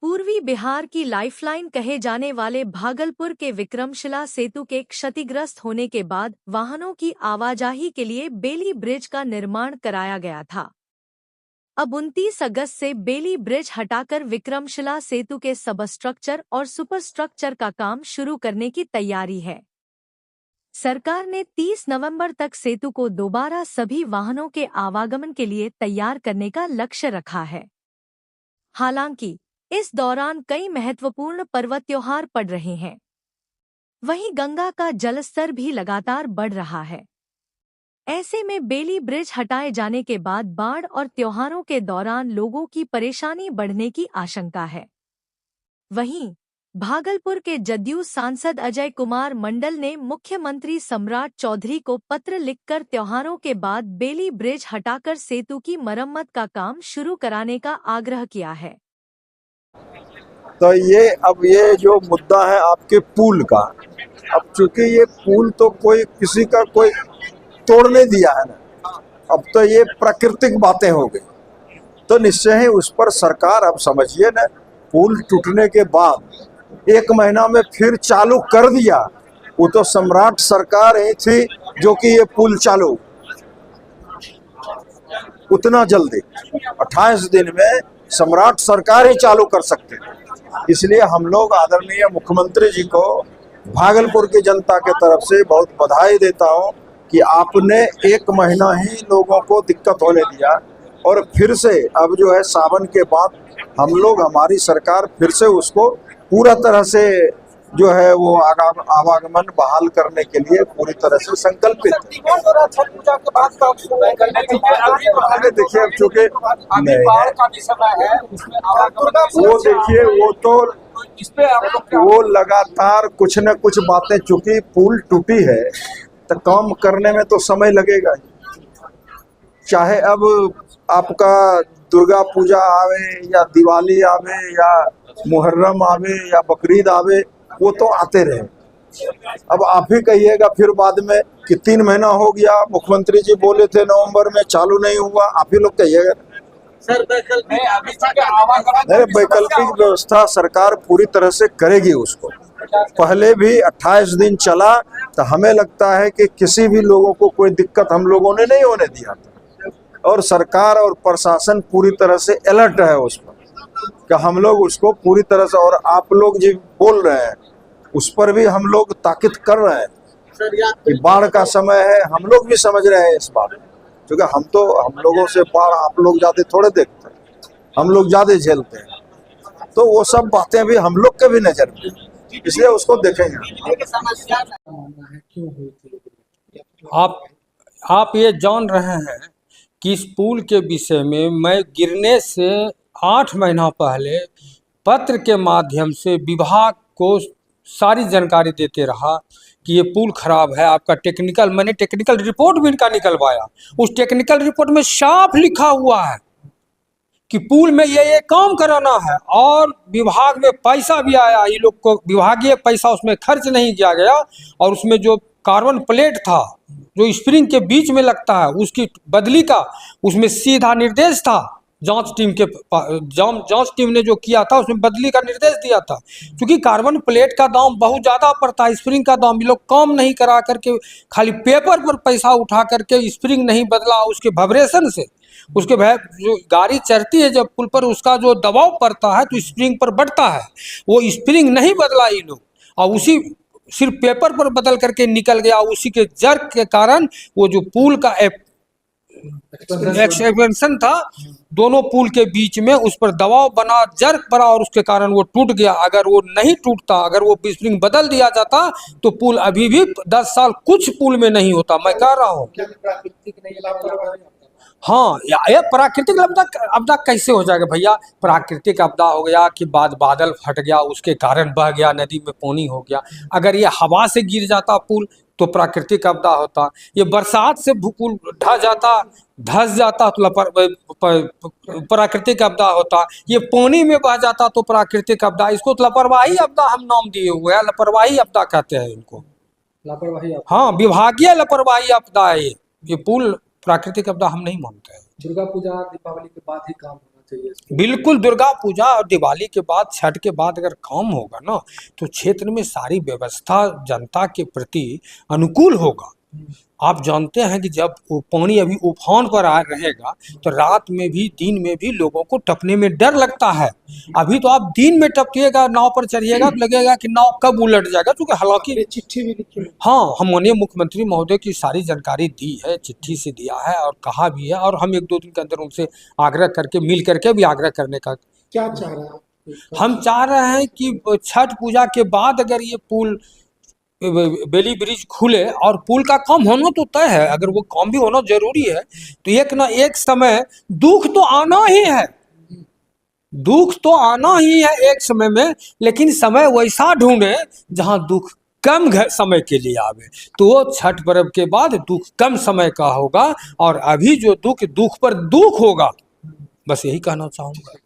पूर्वी बिहार की लाइफलाइन कहे जाने वाले भागलपुर के विक्रमशिला सेतु के क्षतिग्रस्त होने के बाद वाहनों की आवाजाही के लिए बेली ब्रिज का निर्माण कराया गया था। अब 29 अगस्त से बेली ब्रिज हटाकर विक्रमशिला सेतु के सबस्ट्रक्चर और सुपरस्ट्रक्चर का काम शुरू करने की तैयारी है। सरकार ने 30 नवंबर तक सेतु को दोबारा सभी वाहनों के आवागमन के लिए तैयार करने का लक्ष्य रखा है। हालांकि इस दौरान कई महत्वपूर्ण पर्व त्योहार पड़ रहे हैं। वहीं गंगा का जलस्तर भी लगातार बढ़ रहा है। ऐसे में बेली ब्रिज हटाए जाने के बाद बाढ़ और त्योहारों के दौरान लोगों की परेशानी बढ़ने की आशंका है। वहीं भागलपुर के जदयू सांसद अजय कुमार मंडल ने मुख्यमंत्री सम्राट चौधरी को पत्र लिखकर त्योहारों के बाद बेली ब्रिज हटाकर सेतु की मरम्मत का काम शुरू कराने का आग्रह किया है। तो ये जो मुद्दा है आपके पुल का, अब चूंकि ये पुल तो कोई किसी का कोई तोड़ने दिया है ना, अब तो ये प्राकृतिक बातें हो गई, तो निश्चय ही उस पर सरकार, अब समझिए ना, पुल टूटने के बाद 1 महीना में फिर चालू कर दिया। वो तो सम्राट सरकार ही थी जो कि ये पुल चालू उतना जल्दी 28 दिन में सम्राट सरकार ही चालू कर सकते थे। इसलिए हम लोग आदरणीय मुख्यमंत्री जी को भागलपुर की जनता के तरफ से बहुत बधाई देता हूं कि आपने 1 महीना ही लोगों को दिक्कत होने दिया, और फिर से अब जो है सावन के बाद हम लोग, हमारी सरकार फिर से उसको पूरा तरह से जो है वो आवागमन बहाल करने के लिए पूरी तरह से संकल्पित। देखिए, अब चूंकि वो देखिए वो लगातार कुछ न कुछ बातें, चूंकि पुल टूटी है तो काम करने में तो समय लगेगा। चाहे अब आपका दुर्गा पूजा आवे या दिवाली आवे या मुहर्रम आवे या बकरीद आवे, वो तो आते रहे। अब आप ही कहिएगा फिर बाद में कि 3 महीना हो गया, मुख्यमंत्री जी बोले थे नवंबर में, चालू नहीं हुआ, आप ही लोग कहिएगा। सर, वैकल्पिक व्यवस्था सरकार पूरी तरह से करेगी उसको। पहले भी 28 दिन चला तो हमें लगता है कि किसी भी लोगों को कोई दिक्कत हम लोगों ने नहीं होने दिया था, और सरकार और प्रशासन पूरी तरह से अलर्ट है उस पर कि हम लोग उसको पूरी तरह से, और आप लोग जो बोल रहे हैं उस पर भी हम लोग ताकीद कर रहे हैं कि बाढ़ का समय है। हम लोग भी समझ रहे हैं इस बात, क्योंकि हम लोगों से बाढ़ आप लोग ज्यादा थोड़े देखते हैं, हम लोग ज्यादा झेलते हैं, तो वो सब बातें भी हम लोग के भी नजर में, इसलिए उसको देखेंगे। आप ये जान रहे हैं कि इस पुल के विषय में मैं गिरने से 8 महीना पहले पत्र के माध्यम से विभाग को सारी जानकारी देते रहा कि ये पुल खराब है। आपका मैंने टेक्निकल रिपोर्ट भी इनका निकलवाया। उस टेक्निकल रिपोर्ट में साफ लिखा हुआ है कि पुल में ये काम कराना है, और विभाग में पैसा भी आया। ये लोग को विभागीय पैसा उसमें खर्च नहीं किया गया, और उसमें जो कार्बन प्लेट था जो स्प्रिंग के बीच में लगता है, उसकी बदली का उसमें सीधा निर्देश था। जांच टीम ने जो किया था उसमें बदली का निर्देश दिया था। क्योंकि कार्बन प्लेट का दाम बहुत ज़्यादा पड़ता है, स्प्रिंग का दाम ये लोग कम नहीं करा करके खाली पेपर पर पैसा उठा करके स्प्रिंग नहीं बदला। उसके वाइब्रेशन से उसके जो गाड़ी चढ़ती है जब पुल पर, उसका जो दबाव पड़ता है तो स्प्रिंग पर बढ़ता है। वो स्प्रिंग नहीं बदला ये लोग, और उसी सिर्फ पेपर पर बदल करके निकल गया। उसी के जर्क के कारण वो जो पुल का एक्सपेंशन था दोनों पुल के बीच में, उस पर दबाव बना, जर्क पड़ा, और उसके कारण वो टूट गया। अगर वो नहीं टूटता, अगर वो स्प्रिंग बदल दिया जाता तो पुल अभी भी 10 साल कुछ पुल में नहीं होता। मैं कह रहा हूँ हाँ, ये प्राकृतिक आपदा कैसे हो जाएगा भैया? प्राकृतिक आपदा हो गया कि बाद बादल फट गया, उसके कारण बह गया, नदी में पानी हो गया। अगर ये हवा से गिर जाता पुल तो प्राकृतिक आपदा होता। ये बरसात से पुल धस जाता तो प्राकृतिक आपदा होता। ये पानी में बह जाता तो प्राकृतिक आपदा। इसको तो लापरवाही आपदा हम नाम दिए हुए हैं, लापरवाही आपदा कहते हैं इनको। लापरवाही, हाँ, विभागीय लापरवाही आपदा है ये पुल। प्राकृतिक आपदा हम नहीं मानते हैं। दुर्गा पूजा दीपावली के बाद ही काम होना बिल्कुल दुर्गा पूजा और दिवाली के बाद, छठ के बाद अगर काम होगा ना, तो क्षेत्र में सारी व्यवस्था जनता के प्रति अनुकूल होगा। आप जानते हैं कि जब वो पानी अभी उफान पर आ रहेगा, तो रात में भी दिन में भी लोगों को टपने में डर लगता है। अभी तो आप दिन में टपकिएगा, नाव पर चढ़िएगा तो लगेगा कि नाव कब उलट जाएगा, क्योंकि हालांकि चिट्ठी भी लिखी है। हाँ, हम माननीय मुख्यमंत्री महोदय की सारी जानकारी दी है, चिट्ठी से दिया है और कहा भी है, और हम 1-2 दिन के अंदर उनसे आग्रह करके, मिल करके भी आग्रह करने का क्या चाह रहे हैं आप? हम चाह रहे हैं कि छठ पूजा के बाद अगर ये पुल बेली ब्रिज खुले, और पुल का काम होना तो तय है, अगर वो काम भी होना जरूरी है, तो एक ना एक समय दुख तो आना ही है, दुख तो आना ही है एक समय में, लेकिन समय वैसा ढूंढे जहां दुख कम समय के लिए आवे। तो वो छठ पर्व के बाद दुख कम समय का होगा, और अभी जो दुख पर दुख होगा, बस यही कहना चाहूंगा।